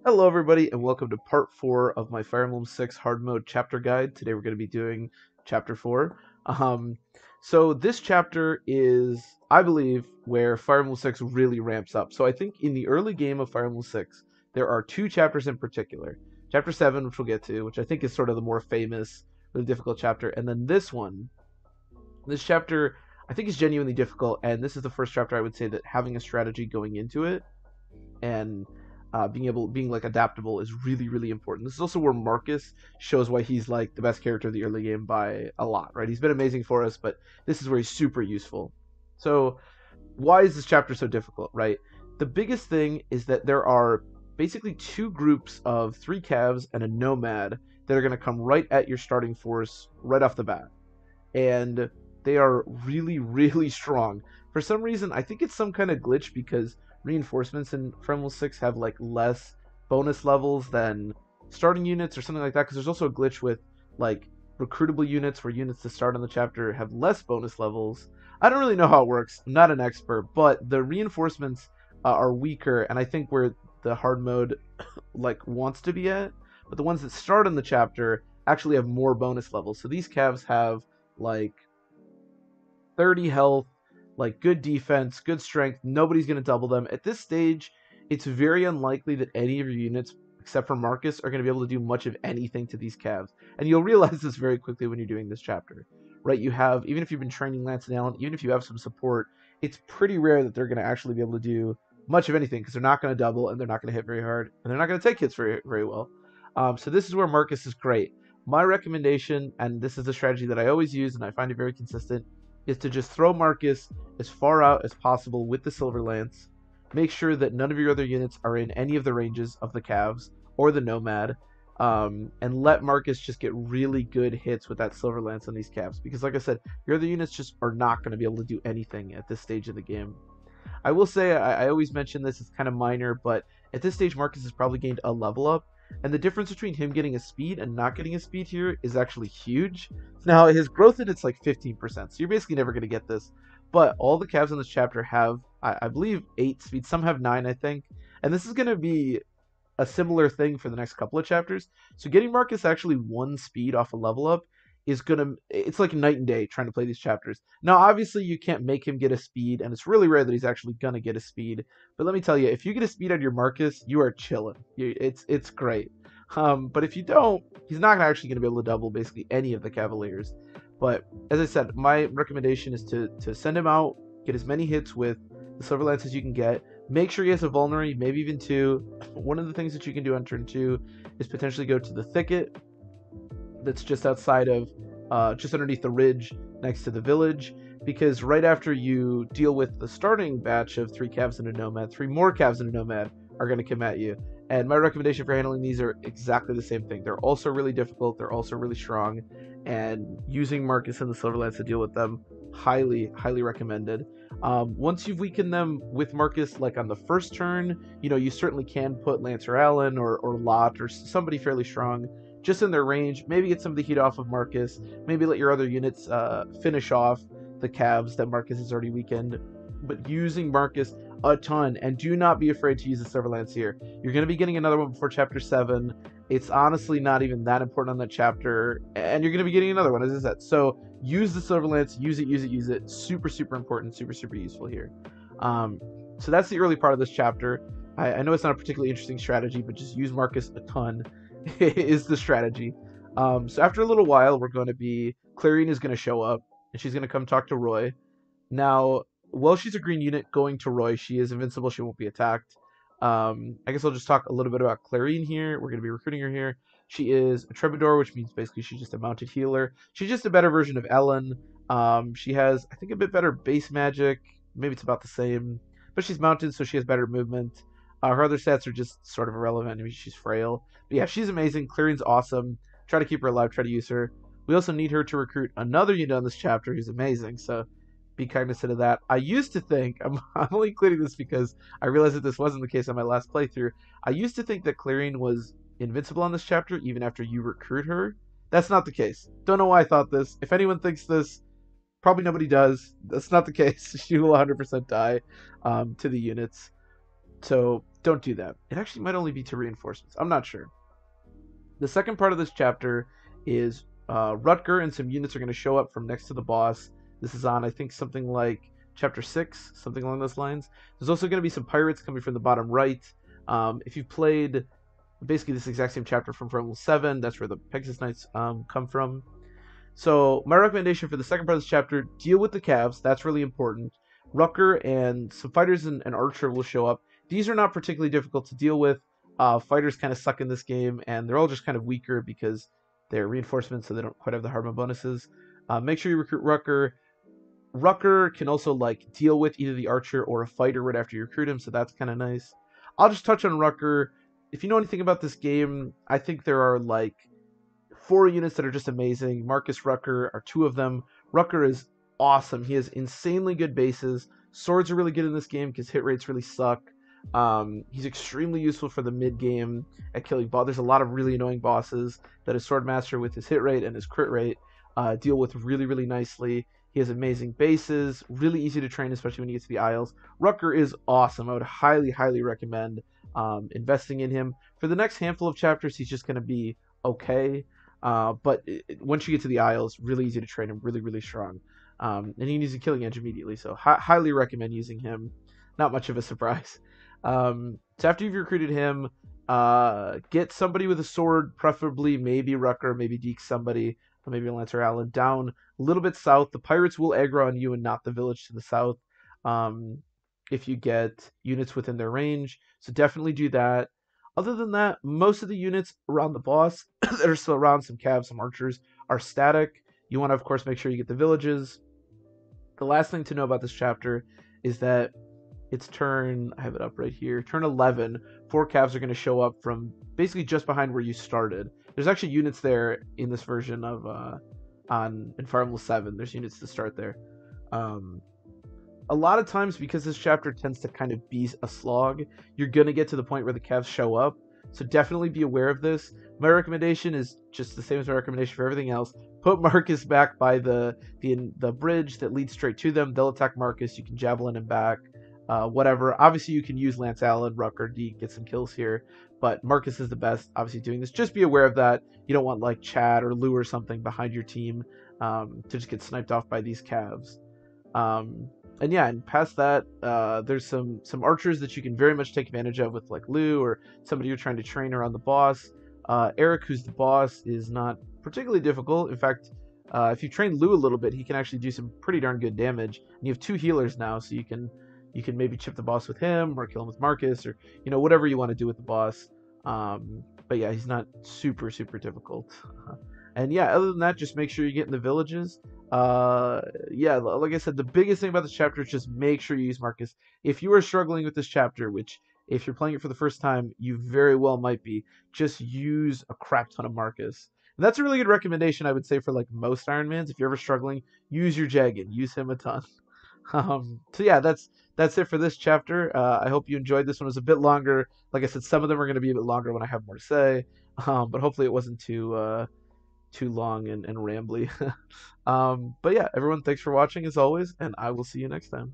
Hello everybody and welcome to part 4 of my Fire Emblem 6 hard mode chapter guide. Today we're going to be doing chapter 4. Um, so this chapter is, I believe, where Fire Emblem 6 really ramps up. So I think in the early game of Fire Emblem 6, there are two chapters in particular. Chapter 7, which we'll get to, which I think is sort of the more famous, really difficult chapter, and then this one. This chapter I think is genuinely difficult, and this is the first chapter I would say that having a strategy going into it and being like adaptable is really important. This is also where Marcus shows why he's like the best character of the early game by a lot, right? He's been amazing for us, but this is where he's super useful. So why is this chapter so difficult, right? The biggest thing is that there are basically two groups of three calves and a nomad that are going to come right at your starting force right off the bat, and they are really strong. For some reason, I think it's some kind of glitch because reinforcements in Fire Emblem 6 have like less bonus levels than starting units or something like that. Because there's also a glitch with like recruitable units where units to start on the chapter have less bonus levels. I don't really know how it works. I'm not an expert, but the reinforcements are weaker, and I think where the hard mode like wants to be at. But the ones that start on the chapter actually have more bonus levels. So these calves have like 30 health, like good defense, good strength. Nobody's going to double them. At this stage, it's very unlikely that any of your units, except for Marcus, are going to be able to do much of anything to these calves. And you'll realize this very quickly when you're doing this chapter, right? You have, even if you've been training Lance and Allen, even if you have some support, it's pretty rare that they're going to actually be able to do much of anything because they're not going to double and they're not going to hit very hard and they're not going to take hits very well. So this is where Marcus is great. My recommendation, and this is a strategy that I always use and I find it very consistent, is to just throw Marcus as far out as possible with the Silver Lance. Make sure that none of your other units are in any of the ranges of the calves or the Nomad, and let Marcus just get really good hits with that Silver Lance on these calves. Because like I said, your other units just are not going to be able to do anything at this stage of the game. I will say, I always mention this, it's kind of minor, but at this stage Marcus has probably gained a level up, and the difference between him getting a speed and not getting a speed here is actually huge. Now his growth in it's like 15%, so you're basically never going to get this, but all the calves in this chapter have, I believe, 8 speed, some have 9 I think, and this is going to be a similar thing for the next couple of chapters. So getting Marcus actually 1 speed off a level up is gonna, it's like night and day trying to play these chapters. Now obviously you can't make him get a speed, and it's really rare that he's actually gonna get a speed, but let me tell you, if you get a speed out of your Marcus, you are chilling. It's great. But if you don't, he's not actually gonna be able to double basically any of the Cavaliers. But as I said, my recommendation is to send him out, get as many hits with the Silver Lance as you can get. Make sure he has a vulnerary, maybe even 2. One of the things that you can do on turn 2 is potentially go to the thicket that's just outside of, just underneath the ridge next to the village, because right after you deal with the starting batch of 3 calves and a nomad, 3 more calves and a nomad are going to come at you. And my recommendation for handling these are exactly the same thing. They're also really difficult, they're also really strong, and using Marcus and the Silver Lance to deal with them, highly recommended. Once you've weakened them with Marcus, like on the first turn, you certainly can put Lancer Allen or Lot or somebody fairly strong just in their range. Maybe get some of the heat off of Marcus. Maybe let your other units finish off the calves that Marcus has already weakened. But using Marcus a ton, and do not be afraid to use the Silver Lance here. You're going to be getting another one before Chapter 7. It's honestly not even that important on that chapter, and you're going to be getting another one, as I said. So use the Silver Lance, use it. Super important, super useful here. So that's the early part of this chapter. I know it's not a particularly interesting strategy, but just use Marcus a ton is the strategy. So after a little while, we're going to be, Clarion is going to show up, and she's going to come talk to Roy. Now, while she's a green unit going to Roy, she is invincible, she won't be attacked. I guess I'll just talk a little bit about Clarion here. We're going to be recruiting her here. She is a Troubadour, which means basically she's just a mounted healer. She's just a better version of Ellen. She has, I think, a bit better base magic. Maybe it's about the same, but she's mounted, so she has better movement. Her other stats are just sort of irrelevant. I mean, she's frail. But yeah, she's amazing. Clarion's awesome. Try to keep her alive. Try to use her. We also need her to recruit another unit on this chapter who's amazing, so be cognizant of that. I used to think, I'm only including this because I realized that this wasn't the case on my last playthrough. I used to think that Clarion was invincible on this chapter even after you recruit her. That's not the case. Don't know why I thought this. If anyone thinks this, probably nobody does. That's not the case. She will 100% die to the units. So don't do that. It actually might only be 2 reinforcements. I'm not sure. The second part of this chapter is Rutger and some units are going to show up from next to the boss. This is on, I think, something like chapter 6, something along those lines. There's also going to be some pirates coming from the bottom right. If you've played basically this exact same chapter from Fire Emblem 7, that's where the Pegasus Knights come from. So my recommendation for the second part of this chapter, deal with the calves. That's really important. Rutger and some fighters and an archer will show up. These are not particularly difficult to deal with. Fighters kind of suck in this game, and they're all just kind of weaker because they're reinforcements, so they don't quite have the hard mode bonuses. Make sure you recruit Rutger. Rutger can also like deal with either the archer or a fighter right after you recruit him, so that's kind of nice. I'll just touch on Rutger. If you know anything about this game, I think there are like 4 units that are just amazing. Marcus, Rutger are 2 of them. Rutger is awesome. He has insanely good bases. Swords are really good in this game because hit rates really suck. He's extremely useful for the mid game at killing boss. There's a lot of really annoying bosses that his Swordmaster with his hit rate and his crit rate deal with really, really nicely. He has amazing bases, really easy to train, especially when you get to the Isles. Rutger is awesome. I would highly, highly recommend investing in him. For the next handful of chapters, he's just going to be okay. But once you get to the Isles, really easy to train him, really, really strong. And he needs a killing edge immediately, so highly recommend using him. Not much of a surprise. So after you've recruited him, get somebody with a sword, preferably maybe Rutger, maybe Deke somebody, or maybe Lancer Allen, down a little bit south. The pirates will aggro on you and not the village to the south if you get units within their range, so definitely do that. Other than that, most of the units around the boss that are still around, some calves, some archers, are static. You want to, of course, make sure you get the villages. The last thing to know about this chapter is that it's turn, I have it up right here, turn 11, 4 calves are going to show up from basically just behind where you started. There's actually units there in this version of, in Fire Emblem 7, there's units to start there. A lot of times, because this chapter tends to kind of be a slog, you're going to get to the point where the calves show up, so definitely be aware of this. My recommendation is just the same as my recommendation for everything else. Put Marcus back by the bridge that leads straight to them. They'll attack Marcus. You can javelin him back. Whatever. Obviously, you can use Lance Allen, Rutger, Deke, get some kills here, but Marcus is the best, obviously, doing this. Just be aware of that. You don't want, like, Chad or Lou or something behind your team to just get sniped off by these calves. And yeah, and past that, there's some archers that you can very much take advantage of with, like, Lou or somebody you're trying to train around the boss. Eric, who's the boss, is not particularly difficult. In fact, if you train Lou a little bit, he can actually do some pretty darn good damage. And you have 2 healers now, so you can maybe chip the boss with him or kill him with Marcus or, you know, whatever you want to do with the boss. But yeah, he's not super, super difficult. And yeah, other than that, just make sure you get in the villages. Yeah, like I said, the biggest thing about this chapter is just make sure you use Marcus. If you are struggling with this chapter, which if you're playing it for the first time, you very well might be, just use a crap ton of Marcus. And that's a really good recommendation, I would say, for like most Iron Mans. If you're ever struggling, use your Jagged. Use him a ton. So yeah, that's it for this chapter. I hope you enjoyed this one. It was a bit longer. Like I said, some of them are going to be a bit longer when I have more to say. But hopefully it wasn't too long and rambly. But yeah, everyone, thanks for watching as always, and I will see you next time.